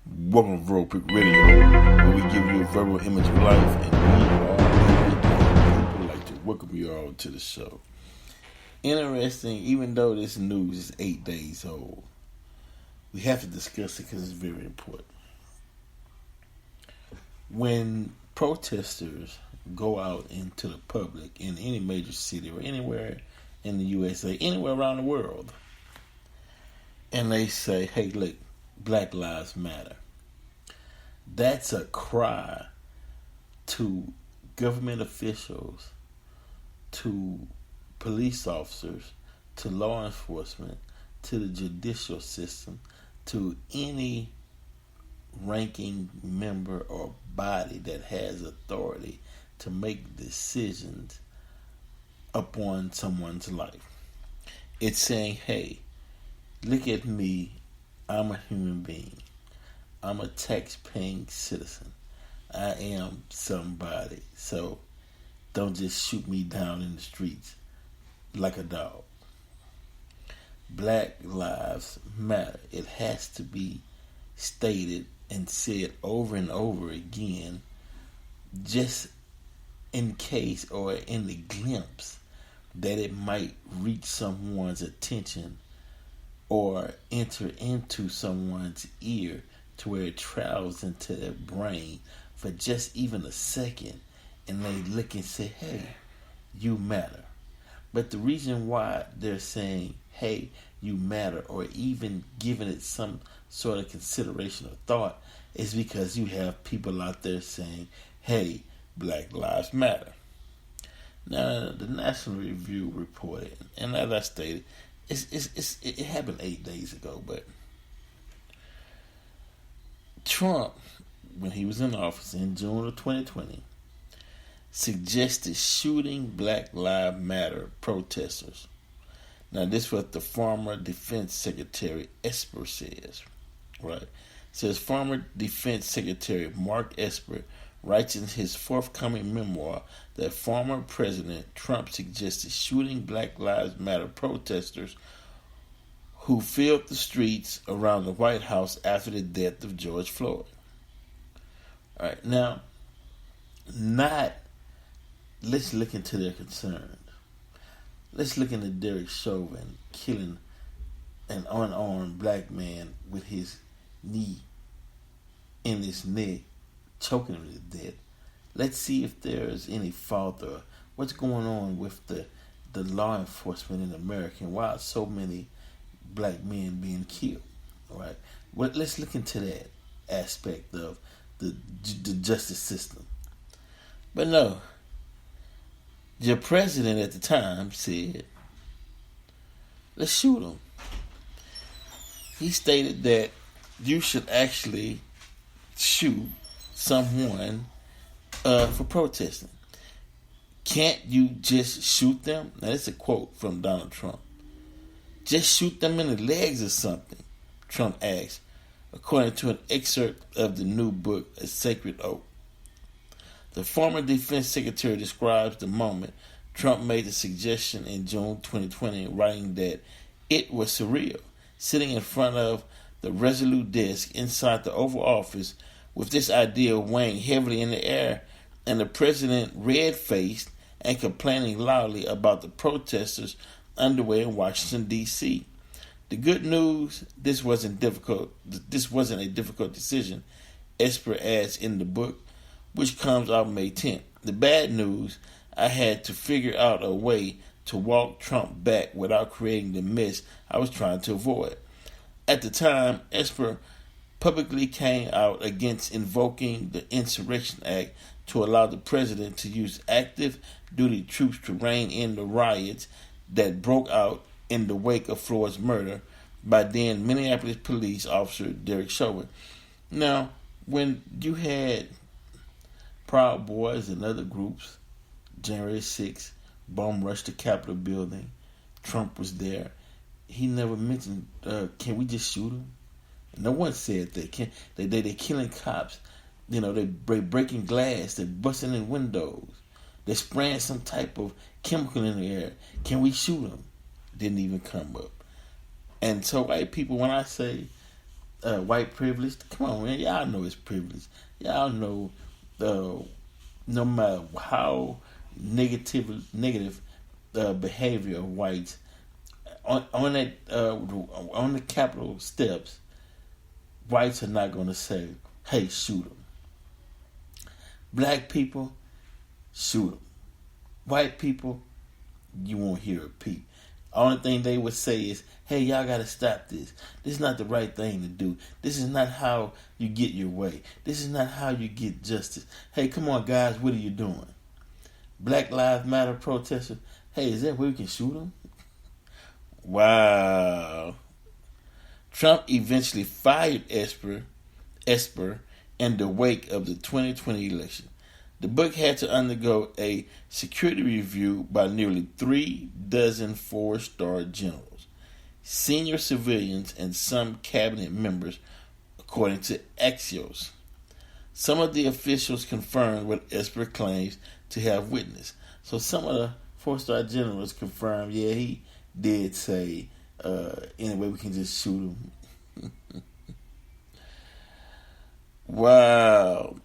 Welcome to Verbal Pick Radio, where we give you a verbal image of life, and we are people like to welcome you all to the show. Interesting, even though this news is 8 days old, we have to discuss it because it's very important. When protesters go out into the public in any major city or anywhere in the USA, anywhere around the world, and they say, hey, look, Black Lives Matter. That's a cry to government officials, to police officers, to law enforcement, to the judicial system, to any ranking member or body that has authority to make decisions upon someone's life. It's saying, hey, look at me. I'm a human being. I'm a tax-paying citizen. I am somebody. So don't just shoot me down in the streets like a dog. Black lives matter. It has to be stated and said over and over again, just in case or in the glimpse that it might reach someone's attention or enter into someone's ear to where it travels into their brain for just even a second, and they look and say, hey, you matter. But the reason why they're saying, hey, you matter, or even giving it some sort of consideration or thought, is because you have people out there saying, hey, Black Lives Matter. Now, the National Review reported, and as I stated, it happened 8 days ago, but Trump, when he was in office in June of 2020, suggested shooting Black Lives Matter protesters. Now, this is what the former Defense Secretary Esper says, right? It says former Defense Secretary Mark Esper writes in his forthcoming memoir that former President Trump suggested shooting Black Lives Matter protesters who filled the streets around the White House after the death of George Floyd. All right, now, let's look into their concerns. Let's look into Derek Chauvin killing an unarmed black man with his knee in his neck, choking him to death. Let's see if there's any fault or what's going on with the law enforcement in America and why so many black men being killed. All right, well, let's look into that aspect of the justice system. But no, your president at the time said, let's shoot him. He stated that you should actually shoot someone for protesting. Can't you just shoot them? Now, that's a quote from Donald Trump. Just shoot them in the legs or something, Trump asked, according to an excerpt of the new book, A Sacred Oath. The former defense secretary describes the moment Trump made the suggestion in June 2020, writing that it was surreal, sitting in front of the resolute desk inside the Oval Office with this idea weighing heavily in the air, and the president red-faced and complaining loudly about the protesters underway in Washington, D.C. The good news, this wasn't a difficult decision, Esper adds in the book, which comes out May 10th. The bad news, I had to figure out a way to walk Trump back without creating the mess I was trying to avoid. At the time, Esper publicly came out against invoking the Insurrection Act to allow the president to use active duty troops to rein in the riots that broke out in the wake of Floyd's murder by then Minneapolis police officer Derek Chauvin. Now, when you had Proud Boys and other groups, January 6th, bomb rushed the Capitol building, Trump was there, he never mentioned, can we just shoot him? No one said that. They're killing cops. You know, they're breaking glass. They're busting in windows. They're spraying some type of chemical in the air. Can we shoot them? Didn't even come up. And so white people, when I say white privilege. Come on, man. Y'all know it's privilege. Y'all know no matter how negative behavior of whites on the Capitol steps, whites are not going to say, "Hey, shoot them." Black people, shoot them. White people, you won't hear a peep. Only thing they would say is, "Hey, y'all got to stop this. This is not the right thing to do. This is not how you get your way. This is not how you get justice. Hey, come on, guys, what are you doing?" Black Lives Matter protesters, hey, is that where we can shoot them? Wow. Trump eventually fired Esper in the wake of the 2020 election. The book had to undergo a security review by nearly 36 four-star generals, senior civilians, and some cabinet members, according to Axios. Some of the officials confirmed what Esper claims to have witnessed. So some of the four-star generals confirmed, yeah, he did say, anyway, we can just shoot him. Wow.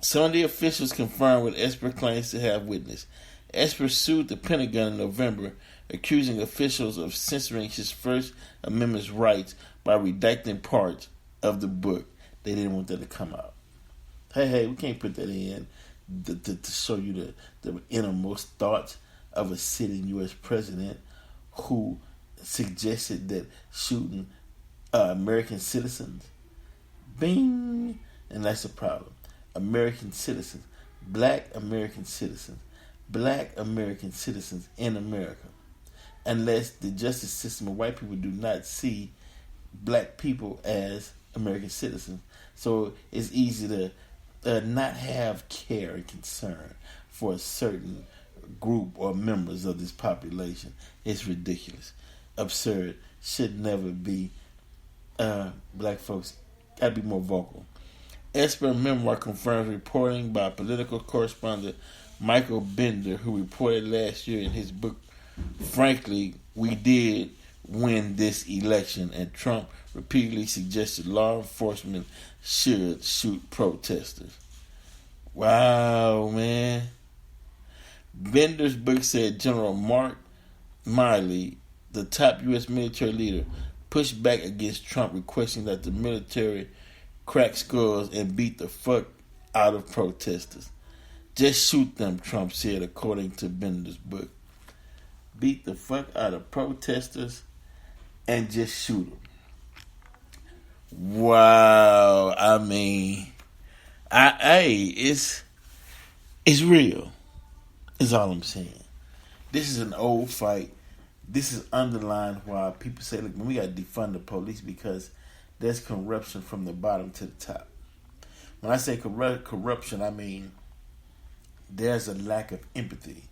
Some of the officials confirmed what Esper claims to have witnessed. Esper sued the Pentagon in November, accusing officials of censoring his First Amendment rights by redacting parts of the book. They didn't want that to come out. Hey, we can't put that in to show you the innermost thoughts of a sitting U.S. president who suggested that shooting American citizens, bing, and that's the problem. American citizens, black American citizens in America. Unless the justice system of white people do not see black people as American citizens. So it's easy to not have care and concern for a certain group or members of this population. It's ridiculous, absurd, should never be. Black folks gotta be more vocal. Esper memoir confirms reporting by political correspondent Michael Bender, who reported last year in his book, "Frankly, we did win this election," and Trump repeatedly suggested law enforcement should shoot protesters. Wow, man. Bender's book said General Mark Milley, the top U.S. military leader, pushed back against Trump, requesting that the military crack skulls and beat the fuck out of protesters. Just shoot them, Trump said, according to Bender's book. Beat the fuck out of protesters and just shoot them. Wow. I mean, it's real, is all I'm saying. This is an old fight. This is underlined why people say, look, we got to defund the police because there's corruption from the bottom to the top. When I say corruption, I mean there's a lack of empathy,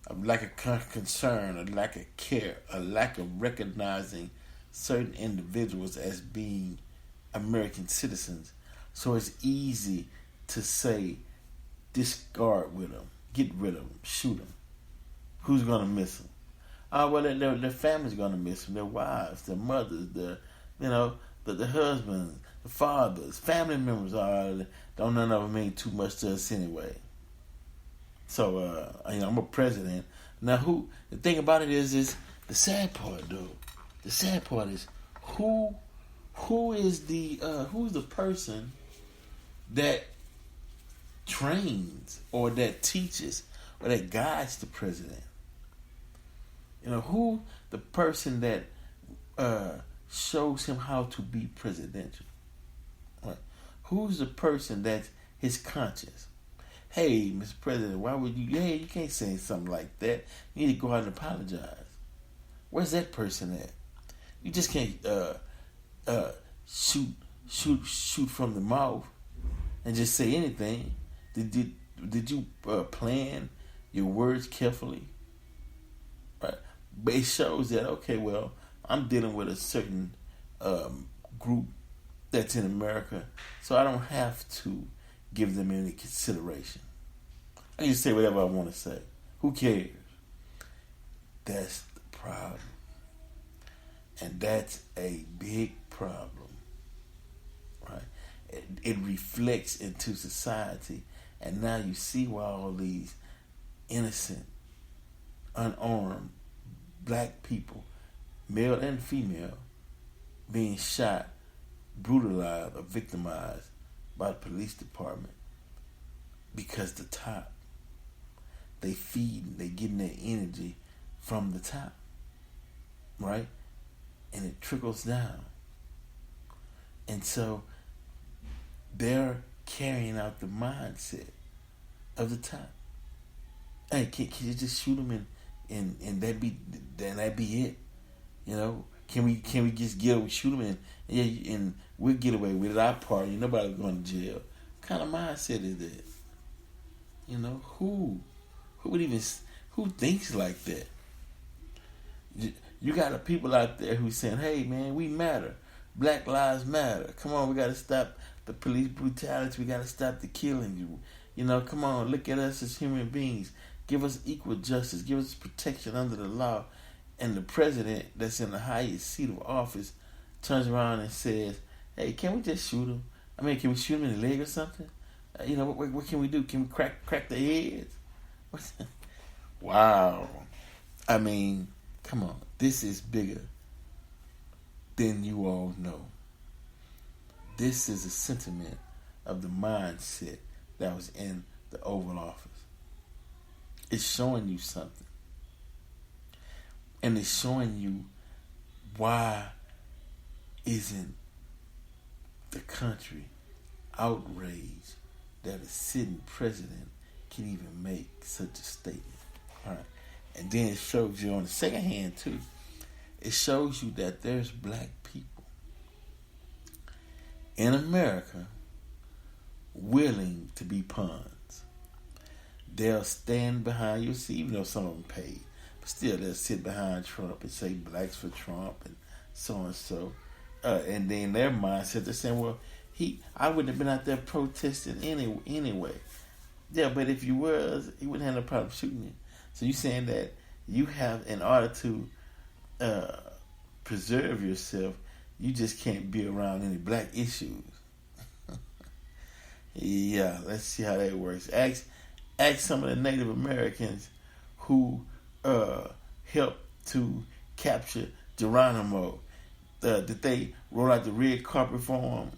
a lack of concern, a lack of care, a lack of recognizing certain individuals as being American citizens. So it's easy to say, discard with them, get rid of them, shoot them. Who's going to miss them? Well, their family's going to miss them, their wives, their mothers, the husbands, the fathers, family members don't none of them mean too much to us anyway. So, I'm a president. Now, the thing about it is the sad part, though. The sad part is who's the person that trains or that teaches or that guides the president? Who the person that shows him how to be presidential? Right. Who's the person that's his conscience? Hey, Mr. President, why would you? Hey, you can't say something like that. You need to go out and apologize. Where's that person at? You just can't shoot from the mouth and just say anything. Did you plan your words carefully? Right. But it shows that, okay, well, I'm dealing with a certain group that's in America, so I don't have to give them any consideration. I can say whatever I want to say. Who cares? That's the problem. And that's a big problem. it reflects into society. And now you see why all these innocent, unarmed black people, male and female, being shot, brutalized, or victimized by the police department because the top, they getting their energy from the top, right? And it trickles down. And so they're carrying out the mindset of the top. Hey, can you just shoot them and that be it? You know, can we just shoot them and we'll get away with it? Our party, nobody's going to jail. What kind of mindset is that? You know, who thinks like that? You got the people out there who saying, "Hey, man, we matter. Black lives matter. Come on, we got to stop the police brutality. We got to stop the killing. You know, come on, look at us as human beings. Give us equal justice. Give us protection under the law." And the president that's in the highest seat of office turns around and says, "Hey, can we just shoot him? I mean, can we shoot him in the leg or something? You know, what can we do? Can we crack their heads?" Wow. I mean, come on. This is bigger than you all know. This is a sentiment of the mindset that was in the Oval Office. It's showing you something. And it's showing you why isn't the country outraged that a sitting president can even make such a statement. All right. And then it shows you on the second hand too, it shows you that there's black people in America willing to be pawns. They'll stand behind you. See, even though some of them paid, but still they'll sit behind Trump and say blacks for Trump and so and so. And then their mindset, they're saying, well, I wouldn't have been out there protesting anyway. Yeah, but if you was, he wouldn't have no problem shooting you. So you saying that you have, in order to preserve yourself, you just can't be around any black issues. Yeah, let's see how that works. Ask some of the Native Americans who helped to capture Geronimo. Did they roll out the red carpet for him?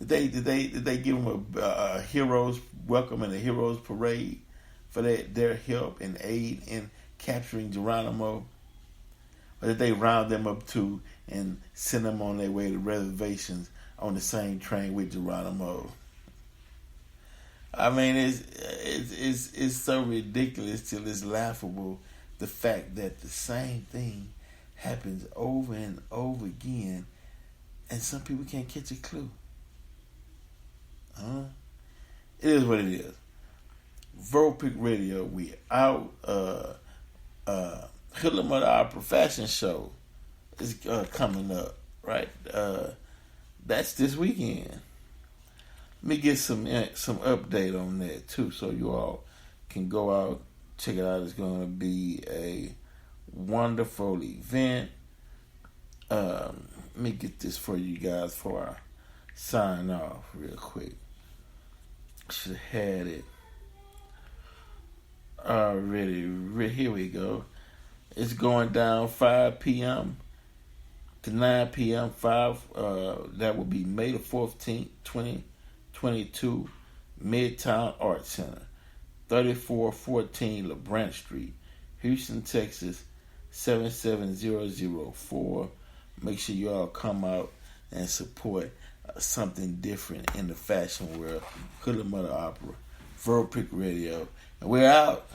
Did they give him a hero's welcome and a hero's parade for their help and aid in capturing Geronimo? Or did they round them up too and send them on their way to reservations on the same train with Geronimo? I mean, it's so ridiculous till it's laughable. The fact that the same thing happens over and over again, and some people can't catch a clue. It is what it is. Verpic Radio, we out. Hoodlum of Our Profession show is coming up, right? That's this weekend. Let me get some update on that too, so you all can go out, check it out. It's going to be a wonderful event. Let me get this for you guys before I sign off real quick. Should have had it already. Here we go. It's going down 5 p.m. to 9 p.m. That will be May the 14th, 2022, Midtown Art Center, 3414 LeBrant Street, Houston, Texas, 77004. Make sure you all come out and support something different in the fashion world. Hoodlum of the Opera, Verpic Radio, and we're out.